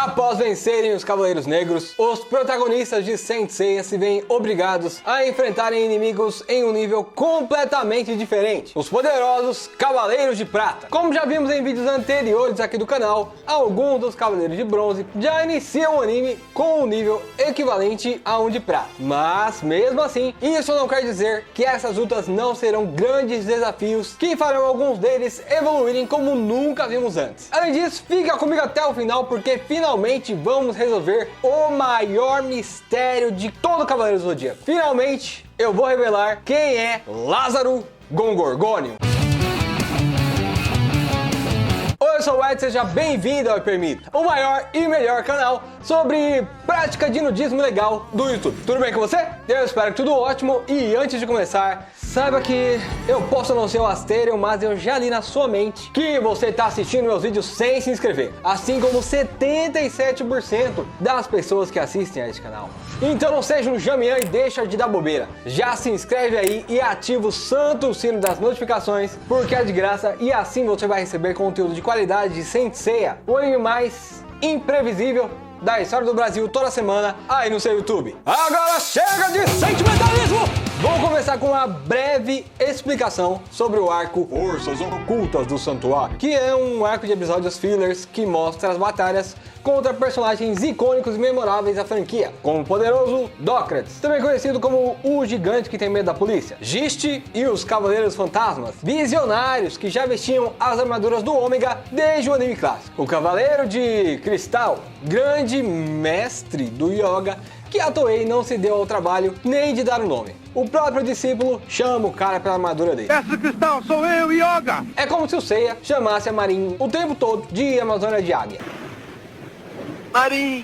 Após vencerem os Cavaleiros Negros, os protagonistas de Saint Seiya se veem obrigados a enfrentarem inimigos em um nível completamente diferente, os poderosos Cavaleiros de Prata. Como já vimos em vídeos anteriores aqui do canal, alguns dos Cavaleiros de Bronze já iniciam o anime com um nível equivalente a um de prata. Mas mesmo assim, isso não quer dizer que essas lutas não serão grandes desafios que farão alguns deles evoluírem como nunca vimos antes. Além disso, fica comigo até o final porque finalmente vamos resolver o maior mistério de todo Cavaleiro do Zodíaco. Finalmente eu vou revelar quem é Lázaro Gongorgônio. Oi, eu sou o Ed, seja bem-vindo ao Hypermita, o maior e melhor canal sobre prática de nudismo legal do YouTube. Tudo bem com você? Eu espero que tudo ótimo e antes de começar, saiba que eu posso não ser o Asterion, mas eu já li na sua mente que você está assistindo meus vídeos sem se inscrever, assim como 77% das pessoas que assistem a este canal. Então não seja um jamião e deixa de dar bobeira. Já se inscreve aí e ativa o santo sino das notificações, porque é de graça e assim você vai receber conteúdo de qualidade de Saint Seiya, o anime mais imprevisível da história do Brasil toda semana aí no seu YouTube. Agora chega de sentimentalismo! Vamos começar com uma breve explicação sobre o arco Forças Ocultas do Santuário, que é um arco de episódios fillers que mostra as batalhas contra personagens icônicos e memoráveis da franquia, como o poderoso Dócrates, também conhecido como o gigante que tem medo da polícia, Giste e os Cavaleiros Fantasmas, visionários que já vestiam as armaduras do Ômega desde o anime clássico, o Cavaleiro de Cristal, grande mestre do Yoga, que a Toei não se deu ao trabalho nem de dar o nome. O próprio discípulo chama o cara pela armadura dele. Mestre Cristal, sou eu, Yoga! É como se o Seiya chamasse a Marin o tempo todo de Amazônia de Águia. Marin!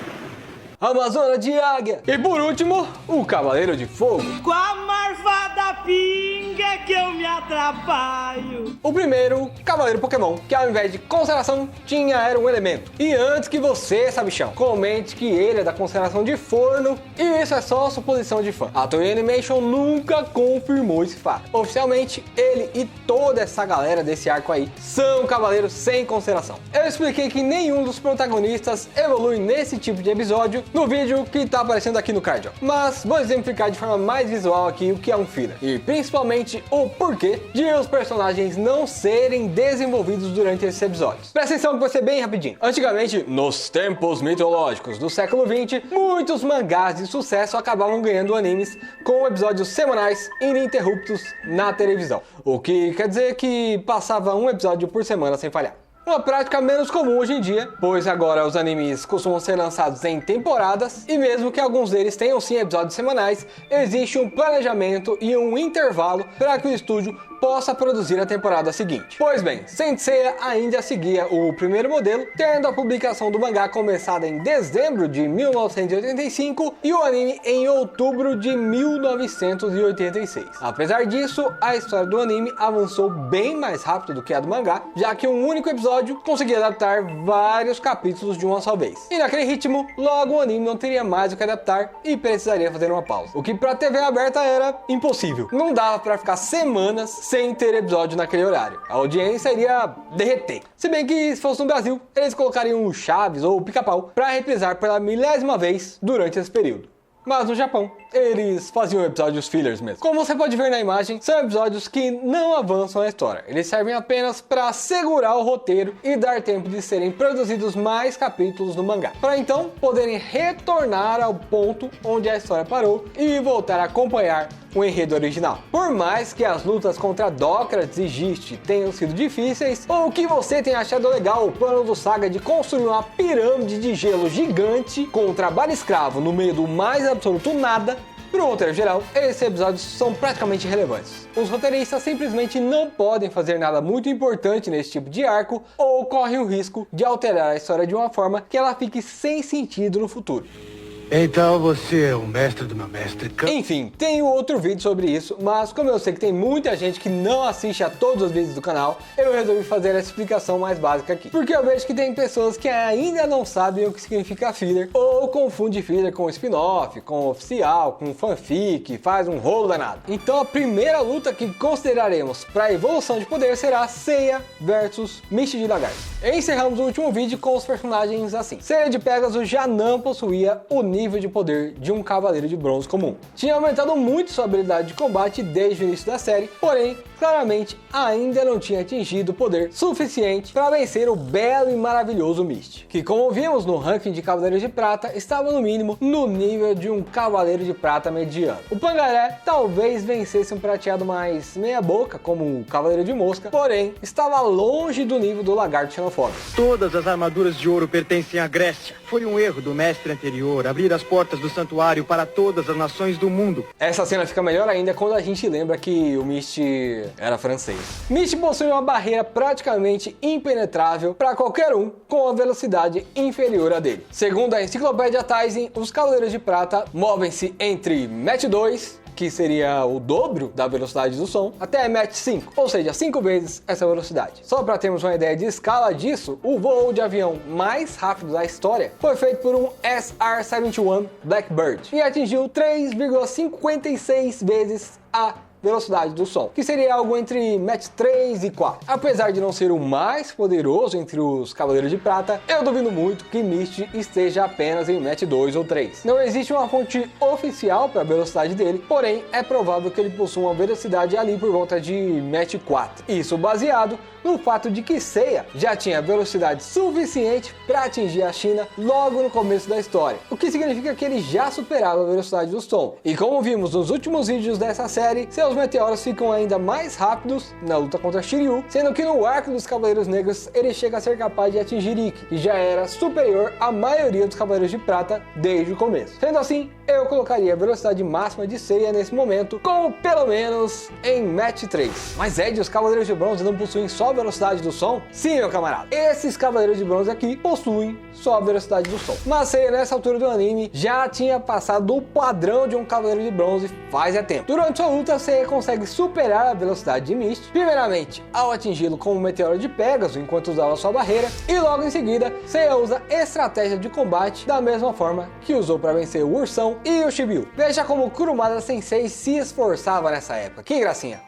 Amazônia de Águia! E por último, o Cavaleiro de Fogo. Com a marvada pinga que eu me atrapalho. O primeiro Cavaleiro Pokémon, que ao invés de constelação, tinha era um elemento. E antes que você, sabichão, comente que ele é da constelação de Forno, e isso é só suposição de fã. A Toei Animation nunca confirmou esse fato. Oficialmente, ele e toda essa galera desse arco aí são cavaleiros sem constelação. Eu expliquei que nenhum dos protagonistas evolui nesse tipo de episódio no vídeo que tá aparecendo aqui no card, mas vou exemplificar de forma mais visual aqui o que é um filler e principalmente o porquê de os personagens não serem desenvolvidos durante esses episódios. Presta atenção que vai ser bem rapidinho. Antigamente, nos tempos mitológicos do século 20, muitos mangás de sucesso acabavam ganhando animes com episódios semanais ininterruptos na televisão, o que quer dizer que passava um episódio por semana sem falhar. Uma prática menos comum hoje em dia, pois agora os animes costumam ser lançados em temporadas e mesmo que alguns deles tenham sim episódios semanais, existe um planejamento e um intervalo para que o estúdio possa produzir a temporada seguinte. Pois bem, Saint Seiya ainda seguia o primeiro modelo, tendo a publicação do mangá começada em dezembro de 1985 e o anime em outubro de 1986. Apesar disso, a história do anime avançou bem mais rápido do que a do mangá, já que um único episódio conseguia adaptar vários capítulos de uma só vez. E naquele ritmo, logo o anime não teria mais o que adaptar e precisaria fazer uma pausa. O que para a TV aberta era impossível. Não dava para ficar semanas sem ter episódio naquele horário. A audiência iria derreter. Se bem que se fosse no Brasil, eles colocariam o Chaves ou o Pica-Pau para reprisar pela 1000ª vez durante esse período. Mas no Japão, eles faziam episódios fillers mesmo. Como você pode ver na imagem, são episódios que não avançam a história. Eles servem apenas para segurar o roteiro e dar tempo de serem produzidos mais capítulos no mangá, para então poderem retornar ao ponto onde a história parou e voltar a acompanhar o enredo original. Por mais que as lutas contra Dócrates e Giste tenham sido difíceis, ou que você tenha achado legal o plano do Saga de construir uma pirâmide de gelo gigante com trabalho escravo no meio do mais absoluto nada, pro roteiro geral, esses episódios são praticamente irrelevantes. Os roteiristas simplesmente não podem fazer nada muito importante nesse tipo de arco ou correm o risco de alterar a história de uma forma que ela fique sem sentido no futuro. Então você é o mestre do meu mestre. Enfim, tem outro vídeo sobre isso, mas como eu sei que tem muita gente que não assiste a todos os vídeos do canal, eu resolvi fazer essa explicação mais básica aqui. Porque eu vejo que tem pessoas que ainda não sabem o que significa filler, ou confunde filler com spin-off, com oficial, com fanfic, faz um rolo danado. Então a primeira luta que consideraremos para a evolução de poder será Seiya versus Michi de Lagarto. Encerramos o último vídeo com os personagens assim. Seiya de Pegasus já não possuía o nível de poder de um Cavaleiro de Bronze comum. Tinha aumentado muito sua habilidade de combate desde o início da série, porém, claramente ainda não tinha atingido o poder suficiente para vencer o belo e maravilhoso Mist, que, como vimos no ranking de Cavaleiros de Prata, estava no mínimo no nível de um Cavaleiro de Prata mediano. O Pangaré talvez vencesse um prateado mais meia boca, como o Cavaleiro de Mosca, porém estava longe do nível do Lagarto Xenofóbico. Todas as armaduras de ouro pertencem à Grécia. Foi um erro do mestre anterior abrir as portas do santuário para todas as nações do mundo. Essa cena fica melhor ainda quando a gente lembra que o Mist era francês. Mist possui uma barreira praticamente impenetrável para qualquer um com a velocidade inferior à dele. Segundo a Enciclopédia Taisen, os Cavaleiros de Prata movem-se entre Mach 2, que seria o dobro da velocidade do som, até Mach 5, ou seja, 5 vezes essa velocidade. Só para termos uma ideia de escala disso, o voo de avião mais rápido da história foi feito por um SR-71 Blackbird e atingiu 3,56 vezes a velocidade do som, que seria algo entre Mach 3 e 4. Apesar de não ser o mais poderoso entre os Cavaleiros de Prata, eu duvido muito que Mist esteja apenas em Mach 2 ou 3. Não existe uma fonte oficial para a velocidade dele, porém é provável que ele possua uma velocidade ali por volta de Mach 4. Isso baseado no fato de que Seiya já tinha velocidade suficiente para atingir a China logo no começo da história, o que significa que ele já superava a velocidade do som. E como vimos nos últimos vídeos dessa série, seus meteoros ficam ainda mais rápidos na luta contra Shiryu, sendo que no arco dos Cavaleiros Negros ele chega a ser capaz de atingir Ikki, que já era superior à maioria dos Cavaleiros de Prata desde o começo. Sendo assim, eu colocaria a velocidade máxima de Seiya nesse momento como pelo menos em Mach 3. Mas Ed, os Cavaleiros de Bronze não possuem só a velocidade do som? Sim, meu camarada, esses Cavaleiros de Bronze aqui possuem só a velocidade do som. Mas Seiya, nessa altura do anime, já tinha passado do padrão de um Cavaleiro de Bronze faz tempo. Durante sua luta, Seiya consegue superar a velocidade de Mist, primeiramente ao atingi-lo com o meteoro de Pegasus enquanto usava sua barreira, e logo em seguida, Seiya usa estratégia de combate da mesma forma que usou para vencer o Ursão e o Shiryu. Veja como o Kurumada Sensei se esforçava nessa época, que gracinha!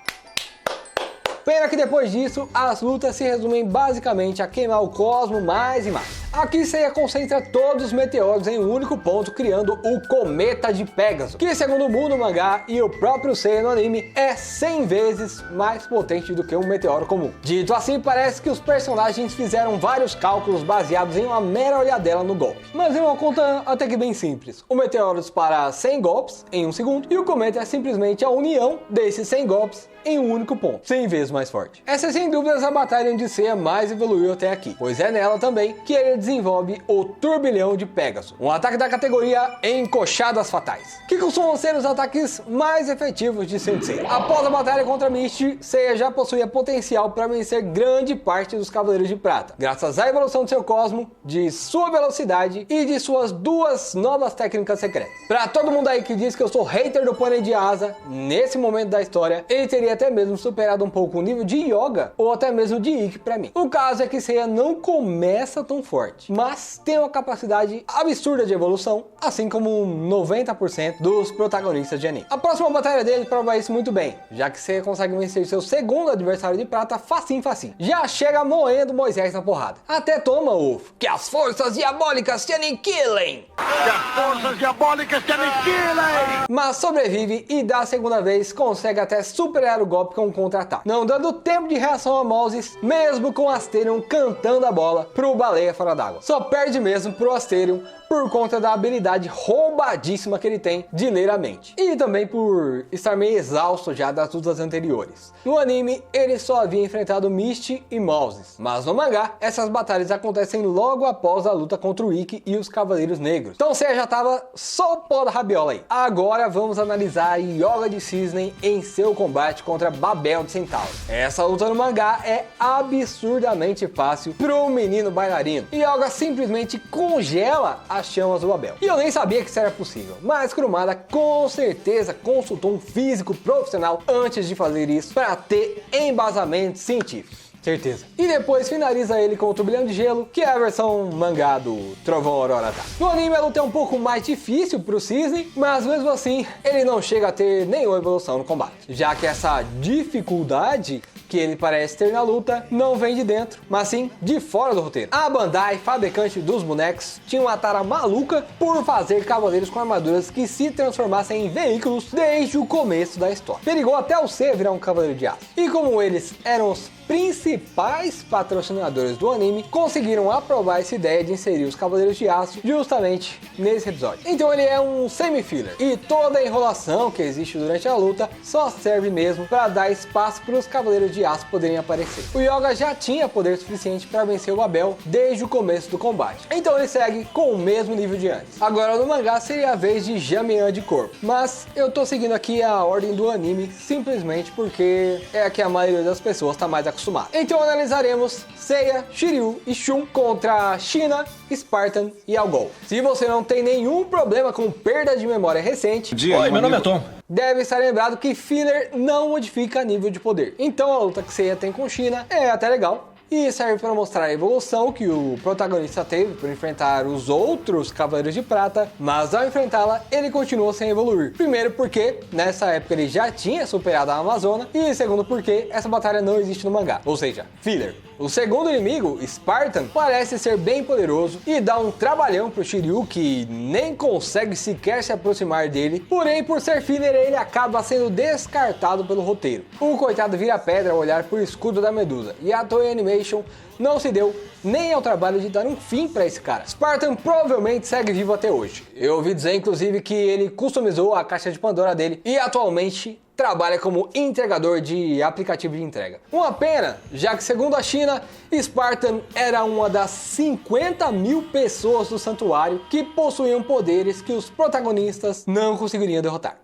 Pena que depois disso, as lutas se resumem basicamente a queimar o cosmo mais e mais. Aqui Seiya concentra todos os meteoros em um único ponto, criando o Cometa de Pégaso, que segundo o Mu no mangá e o próprio Seiya no anime, é 100 vezes mais potente do que um meteoro comum. Dito assim, parece que os personagens fizeram vários cálculos baseados em uma mera olhadela no golpe. Mas é uma conta até que bem simples. O meteoro dispara 100 golpes em 1 segundo, e o cometa é simplesmente a união desses 100 golpes em um único ponto, 100 vezes mais forte. Essa é sem dúvidas a batalha onde Seiya mais evoluiu até aqui, pois é nela também que ele desenvolve o Turbilhão de Pégaso, um ataque da categoria Encoxadas Fatais, que costumam ser os ataques mais efetivos de Sensei. Após a batalha contra Mist, Seiya já possuía potencial para vencer grande parte dos Cavaleiros de Prata, graças à evolução de seu cosmo, de sua velocidade e de suas duas novas técnicas secretas. Para todo mundo aí que diz que eu sou hater do pônei de asa, nesse momento da história, ele teria até mesmo superado um pouco o nível de Yoga ou até mesmo de Ikki para mim. O caso é que Seiya não começa tão forte, mas tem uma capacidade absurda de evolução, assim como 90% dos protagonistas de anime. A próxima batalha dele prova isso muito bem, já que Seiya consegue vencer seu segundo adversário de prata facinho. Já chega moendo Moisés na porrada. Até toma o que as forças diabólicas te aniquilem! Que as forças diabólicas te aniquilem! Mas sobrevive e da segunda vez consegue até superar o golpe com um contra-ataque, não dando tempo de reação a Moses, mesmo com Asterion cantando a bola pro Baleia Fora d'Água. Só perde mesmo pro Asterion por conta da habilidade roubadíssima que ele tem de ler a mente, e também por estar meio exausto já das lutas anteriores. No anime, ele só havia enfrentado Mist e Moses, mas no mangá, essas batalhas acontecem logo após a luta contra o Ikki e os Cavaleiros Negros. Então você já tava só o pó da rabiola aí. Agora vamos analisar Yoga de Cisne em seu combate contra Babel de Centauro. Essa luta no mangá é absurdamente fácil pro menino bailarino. Yoga simplesmente congela as chamas do Babel. E eu nem sabia que isso era possível, mas Kurumada com certeza consultou um físico profissional antes de fazer isso para ter embasamento científico. Certeza. E depois finaliza ele com o Turbilhão de Gelo, que é a versão mangá do Trovão Aurora tá. No anime a luta é um pouco mais difícil pro Cisne, mas mesmo assim ele não chega a ter nenhuma evolução no combate, já que essa dificuldade que ele parece ter na luta não vem de dentro, mas sim de fora do roteiro. A Bandai, fabricante dos bonecos, tinha uma tara maluca por fazer cavaleiros com armaduras que se transformassem em veículos desde o começo da história. Perigou até o C virar um cavaleiro de aço. E como eles eram os principais patrocinadores do anime, conseguiram aprovar essa ideia de inserir os Cavaleiros de Aço justamente nesse episódio. Então ele é um semi-filler, e toda a enrolação que existe durante a luta só serve mesmo para dar espaço para os Cavaleiros de Aço poderem aparecer. O Yoga já tinha poder suficiente para vencer o Abel desde o começo do combate, então ele segue com o mesmo nível de antes. Agora no mangá seria a vez de Jamian de corpo, mas eu tô seguindo aqui a ordem do anime simplesmente porque é a que a maioria das pessoas está mais acostumada. Então analisaremos Seiya, Shiryu e Shun contra China, Spartan e Algol. Se você não tem nenhum problema com perda de memória recente, Oi, meu nome é Tom. Deve estar lembrado que filler não modifica nível de poder. Então a luta que Seiya tem com China é até legal. E serve para mostrar a evolução que o protagonista teve por enfrentar os outros Cavaleiros de Prata, mas ao enfrentá-la, ele continuou sem evoluir. Primeiro porque, nessa época ele já tinha superado a Amazona, e segundo porque essa batalha não existe no mangá, ou seja, filler. O segundo inimigo, Spartan, parece ser bem poderoso e dá um trabalhão pro Shiryu, que nem consegue sequer se aproximar dele, porém por ser filler ele acaba sendo descartado pelo roteiro. O coitado vira pedra ao olhar pro escudo da Medusa, e a Toei Animation não se deu nem ao trabalho de dar um fim para esse cara. Spartan provavelmente segue vivo até hoje. Eu ouvi dizer inclusive que ele customizou a caixa de Pandora dele e atualmente trabalha como entregador de aplicativo de entrega. Uma pena, já que segundo a China, Spartan era uma das 50 mil pessoas do santuário que possuíam poderes que os protagonistas não conseguiriam derrotar.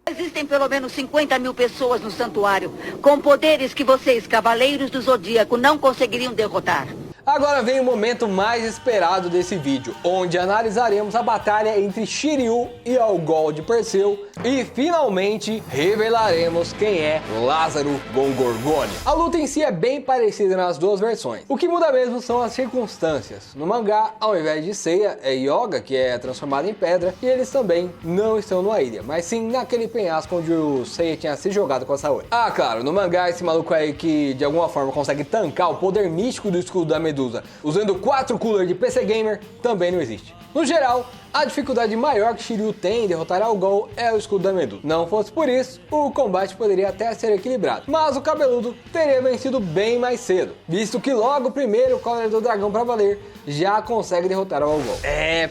Existem pelo menos 50 mil pessoas no santuário, com poderes que vocês, Cavaleiros do Zodíaco, não conseguiriam derrotar. Agora vem o momento mais esperado desse vídeo, onde analisaremos a batalha entre Shiryu e Algol de Perseu e finalmente revelaremos quem é Lázaro Gongorgone. A luta em si é bem parecida nas duas versões. O que muda mesmo são as circunstâncias. No mangá, ao invés de Seiya, é Yoga que é transformado em pedra, e eles também não estão numa ilha, mas sim naquele penhasco onde o Seiya tinha se jogado com a Saori. Ah, claro, no mangá esse maluco aí que de alguma forma consegue tancar o poder místico do escudo da Medusa usando 4 cooler de PC Gamer também não existe. No geral, a dificuldade maior que Shiryu tem em derrotar Algol é o escudo da Medusa. Não fosse por isso, o combate poderia até ser equilibrado, mas o cabeludo teria vencido bem mais cedo, visto que logo primeiro o Cavaleiro do Dragão pra valer já consegue derrotar o Algol.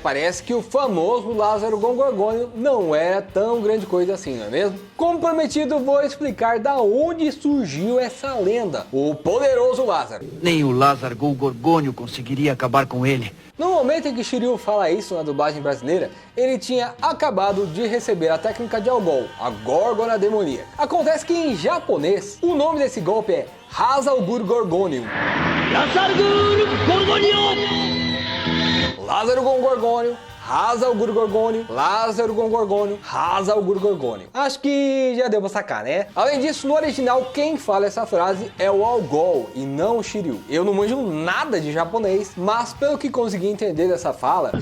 Parece que o famoso Lázaro Gongorgônio não era tão grande coisa assim, não é mesmo? Como prometido, vou explicar da onde surgiu essa lenda, o poderoso Lázaro. Nem o Lázaro Gongorgônio conseguiria acabar com ele. No momento em que Shiryu fala isso na dublagem brasileira, ele tinha acabado de receber a técnica de Algol, a Górgona Demoníaca. Acontece que em japonês, o nome desse golpe é Hazalgur Gorgonium. Lázaro Gongorgônio, Hazalgur Gorgônio, Lázaro Gongorgônio, Hazalgur Gorgônio. Acho que já deu pra sacar, né? Além disso, no original, quem fala essa frase é o Algol e não o Shiryu. Eu não manjo nada de japonês, mas pelo que consegui entender dessa fala,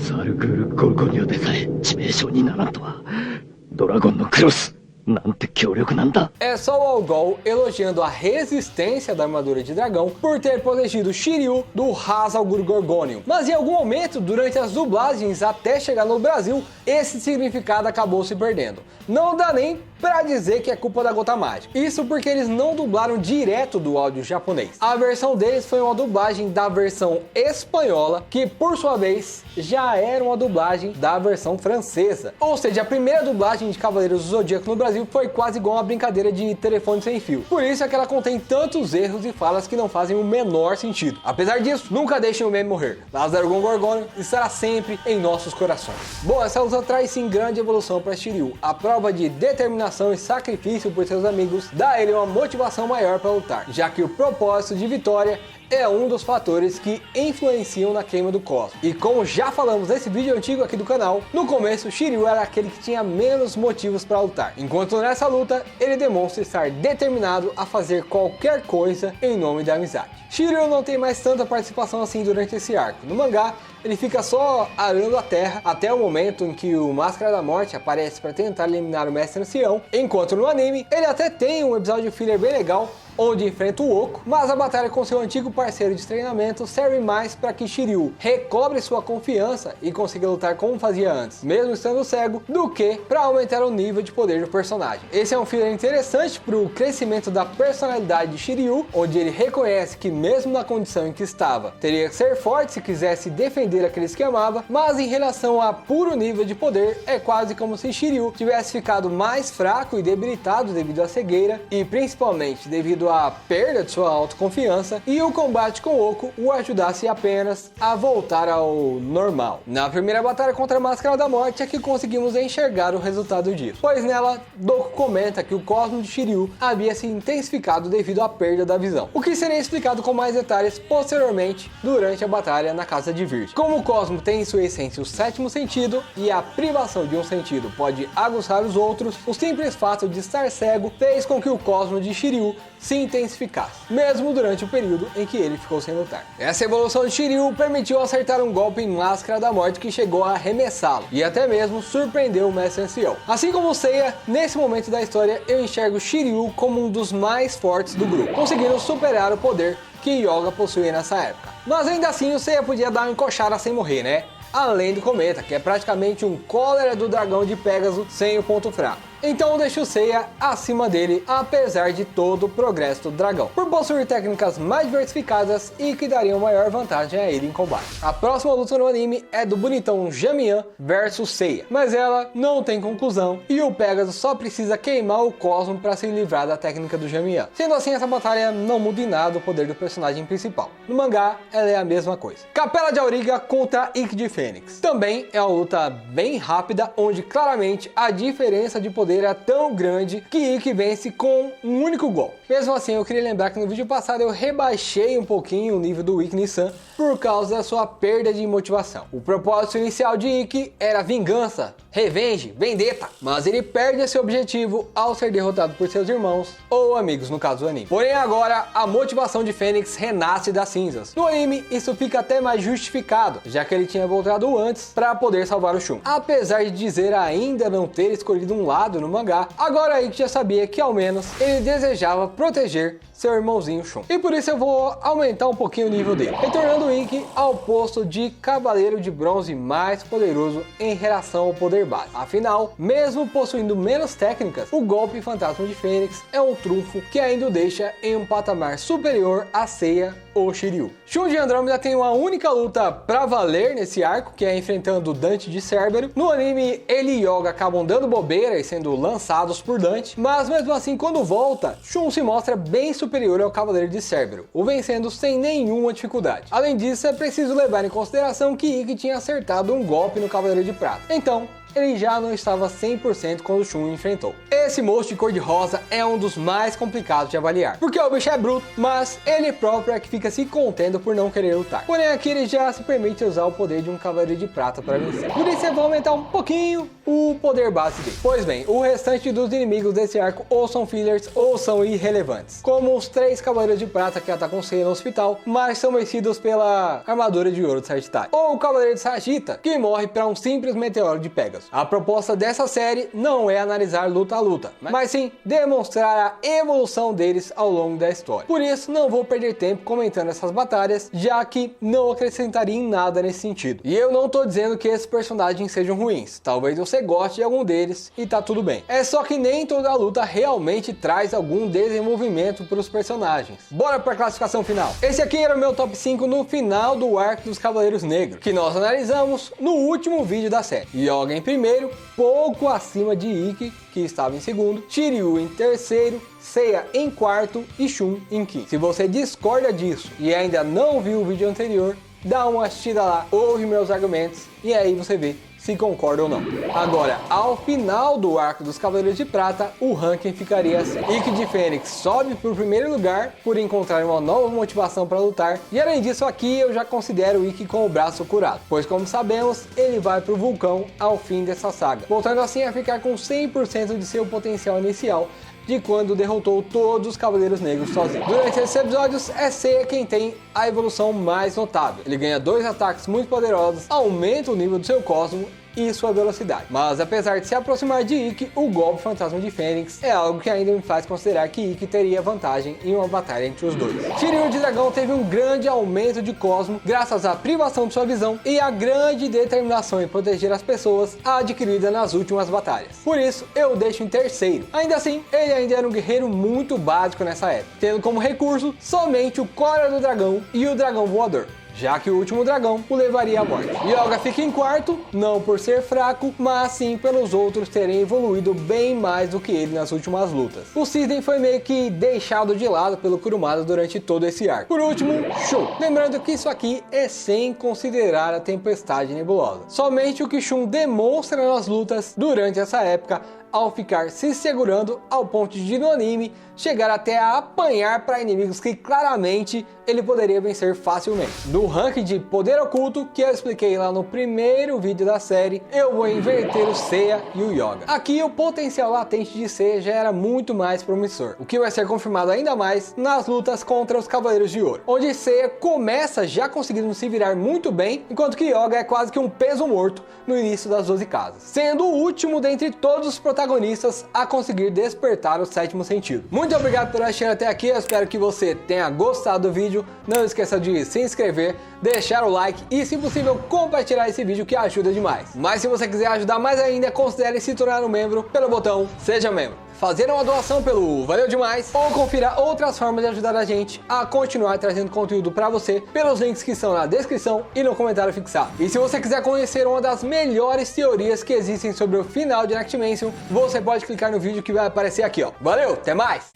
é só o Algol elogiando a resistência da armadura de dragão por ter protegido Shiryu do Hazalgur Gorgonium. Mas em algum momento, durante as dublagens até chegar no Brasil, esse significado acabou se perdendo. Não dá nem pra dizer que é culpa da gota mágica. Isso porque eles não dublaram direto do áudio japonês. A versão deles foi uma dublagem da versão espanhola, que por sua vez já era uma dublagem da versão francesa. Ou seja, a primeira dublagem de Cavaleiros do Zodíaco no Brasil foi quase igual uma brincadeira de telefone sem fio. Por isso é que ela contém tantos erros e falas que não fazem o menor sentido. Apesar disso, nunca deixem o meme morrer. Lázaro Gongorgônio estará sempre em nossos corações. Bom, essa luta traz sim grande evolução para Shiryu. A prova de determinação e sacrifício por seus amigos dá a ele uma motivação maior para lutar, já que o propósito de vitória é um dos fatores que influenciam na queima do cosmos. E como já falamos nesse vídeo antigo aqui do canal, no começo Shiryu era aquele que tinha menos motivos para lutar, enquanto nessa luta ele demonstra estar determinado a fazer qualquer coisa em nome da amizade. Shiryu não tem mais tanta participação assim durante esse arco. No mangá, ele fica só arando a terra até o momento em que o Máscara da Morte aparece para tentar eliminar o Mestre Ancião, enquanto no anime ele até tem um episódio filler bem legal, onde enfrenta o Oco, mas a batalha com seu antigo parceiro de treinamento serve mais para que Shiryu recobre sua confiança e consiga lutar como fazia antes, mesmo estando cego, do que para aumentar o nível de poder do personagem. Esse é um filler interessante para o crescimento da personalidade de Shiryu, onde ele reconhece que mesmo na condição em que estava, teria que ser forte se quisesse defender aqueles que amava, mas em relação a puro nível de poder, é quase como se Shiryu tivesse ficado mais fraco e debilitado devido à cegueira e principalmente devido à perda de sua autoconfiança, e o combate com Oco o ajudasse apenas a voltar ao normal. Na primeira batalha contra a Máscara da Morte é que conseguimos enxergar o resultado disso, pois nela Doku comenta que o cosmo de Shiryu havia se intensificado devido à perda da visão, o que seria explicado com mais detalhes posteriormente durante a batalha na Casa de Virgem. Como o cosmo tem em sua essência o sétimo sentido e a privação de um sentido pode aguçar os outros, o simples fato de estar cego fez com que o cosmo de Shiryu se intensificasse, mesmo durante o período em que ele ficou sem lutar. Essa evolução de Shiryu permitiu acertar um golpe em Máscara da Morte que chegou a arremessá-lo e até mesmo surpreendeu o Mestre Ancião. Assim como Seiya, nesse momento da história eu enxergo Shiryu como um dos mais fortes do grupo, conseguindo superar o poder que Yoga possuía nessa época. Mas ainda assim o Seiya podia dar uma encoxada sem morrer, né? Além do Cometa, que é praticamente um cólera do dragão de Pégaso sem o ponto fraco. Então deixa o Seiya acima dele, apesar de todo o progresso do dragão, por possuir técnicas mais diversificadas e que dariam maior vantagem a ele em combate. A próxima luta no anime é do bonitão Jamian versus Seiya, mas ela não tem conclusão e o Pégaso só precisa queimar o cosmo para se livrar da técnica do Jamian. Sendo assim, essa batalha não muda em nada o poder do personagem principal. No mangá, ela é a mesma coisa. Capela de Auriga contra Ikki de Fênix. Também é uma luta bem rápida, onde claramente a diferença de poder é tão grande que Ikki vence com um único golpe. Mesmo assim, eu queria lembrar que no vídeo passado eu rebaixei um pouquinho o nível do Ikki Nissan por causa da sua perda de motivação. O propósito inicial de Ikki era vingança, revenge, vendetta, mas ele perde esse objetivo ao ser derrotado por seus irmãos ou amigos, no caso do anime. Porém agora a motivação de Fênix renasce das cinzas. No anime isso fica até mais justificado, já que ele tinha voltado antes para poder salvar o Shun. Apesar de dizer ainda não ter escolhido um lado no mangá, agora Ikki já sabia que ao menos ele desejava proteger seu irmãozinho Shun. E por isso eu vou aumentar um pouquinho o nível dele, retornando Ikki ao posto de Cavaleiro de Bronze mais poderoso em relação ao poder base. Afinal, mesmo possuindo menos técnicas, o golpe fantasma de Fênix é um trunfo que ainda o deixa em um patamar superior a Seiya ou Shiryu. Shun de Andrômeda tem uma única luta pra valer nesse arco, que é enfrentando Dante de Cérbero. No anime, ele e Yoga acabam dando bobeira e sendo lançados por Dante, mas mesmo assim, quando volta, Shun se mostra bem superior ao Cavaleiro de Cérbero, o vencendo sem nenhuma dificuldade. Além disso, é preciso levar em consideração que Ikki tinha acertado um golpe no Cavaleiro de Prata. Então, ele já não estava 100% quando Shun o enfrentou. Esse monstro de cor-de-rosa é um dos mais complicados de avaliar, porque o bicho é bruto, mas ele próprio é que fica se contendo por não querer lutar. Porém aqui ele já se permite usar o poder de um Cavaleiro de Prata para vencer. Por isso eu vou aumentar um pouquinho o poder base dele. Pois bem, o restante dos inimigos desse arco ou são fillers ou são irrelevantes, como os 3 Cavaleiros de Prata que atacam Seiya no hospital, mas são vencidos pela armadura de ouro de Sagitário, ou o Cavaleiro de Sagita, que morre para um simples meteoro de Pégaso. A proposta dessa série não é analisar luta a luta, mas sim demonstrar a evolução deles ao longo da história. Por isso, não vou perder tempo comentando essas batalhas, já que não acrescentaria em nada nesse sentido. E eu não tô dizendo que esses personagens sejam ruins, talvez você goste de algum deles e tá tudo bem. É só que nem toda luta realmente traz algum desenvolvimento para os personagens. Bora para a classificação final. Esse aqui era o meu top 5 no final do arco dos Cavaleiros Negros, que nós analisamos no último vídeo da série. Yoga em primeiro, pouco acima de Ikki, que estava em segundo, Shiryu em terceiro, Seiya em quarto e Shun em quinto. Se você discorda disso e ainda não viu o vídeo anterior, dá uma assistida lá, ouve meus argumentos e aí você vê se concorda ou não. Agora, ao final do arco dos Cavaleiros de Prata, o ranking ficaria assim. Ikki de Fênix sobe para o primeiro lugar por encontrar uma nova motivação para lutar, e além disso aqui eu já considero o Ikki com o braço curado, pois como sabemos, ele vai para o vulcão ao fim dessa saga, voltando assim a ficar com 100% de seu potencial inicial, de quando derrotou todos os Cavaleiros Negros sozinho. Durante esses episódios, é Seiya quem tem a evolução mais notável. Ele ganha 2 ataques muito poderosos, aumenta o nível do seu cosmo e sua velocidade. Mas apesar de se aproximar de Ikki, o golpe fantasma de Fênix é algo que ainda me faz considerar que Ikki teria vantagem em uma batalha entre os dois. Shiryu de Dragão teve um grande aumento de cosmo graças à privação de sua visão e à grande determinação em proteger as pessoas adquirida nas últimas batalhas. Por isso, eu o deixo em terceiro. Ainda assim, ele ainda era um guerreiro muito básico nessa época, tendo como recurso somente o Cólera do Dragão e o Dragão Voador, já que o último dragão o levaria à morte. Yoga fica em quarto, não por ser fraco, mas sim pelos outros terem evoluído bem mais do que ele nas últimas lutas. O Cisne foi meio que deixado de lado pelo Kurumada durante todo esse arco. Por último, Shun. Lembrando que isso aqui é sem considerar a Tempestade Nebulosa. Somente o que Shun demonstra nas lutas durante essa época, ao ficar se segurando ao ponto de no anime chegar até a apanhar para inimigos que claramente ele poderia vencer facilmente. No ranking de poder oculto que eu expliquei lá no primeiro vídeo da série, eu vou inverter o Seiya e o Yoga. Aqui o potencial latente de Seiya já era muito mais promissor, o que vai ser confirmado ainda mais nas lutas contra os Cavaleiros de Ouro, onde Seiya começa já conseguindo se virar muito bem, enquanto que Yoga é quase que um peso morto no início das 12 casas, sendo o último dentre todos os protagonistas a conseguir despertar o 7º sentido. Muito obrigado por assistir até aqui, eu espero que você tenha gostado do vídeo. Não esqueça de se inscrever, deixar o like e, se possível, compartilhar esse vídeo que ajuda demais. Mas se você quiser ajudar mais ainda, considere se tornar um membro pelo botão Seja Membro, fazer uma doação pelo Valeu Demais ou confira outras formas de ajudar a gente a continuar trazendo conteúdo para você pelos links que estão na descrição e no comentário fixado. E se você quiser conhecer uma das melhores teorias que existem sobre o final de Next Dimension, você pode clicar no vídeo que vai aparecer aqui, ó. Valeu, até mais!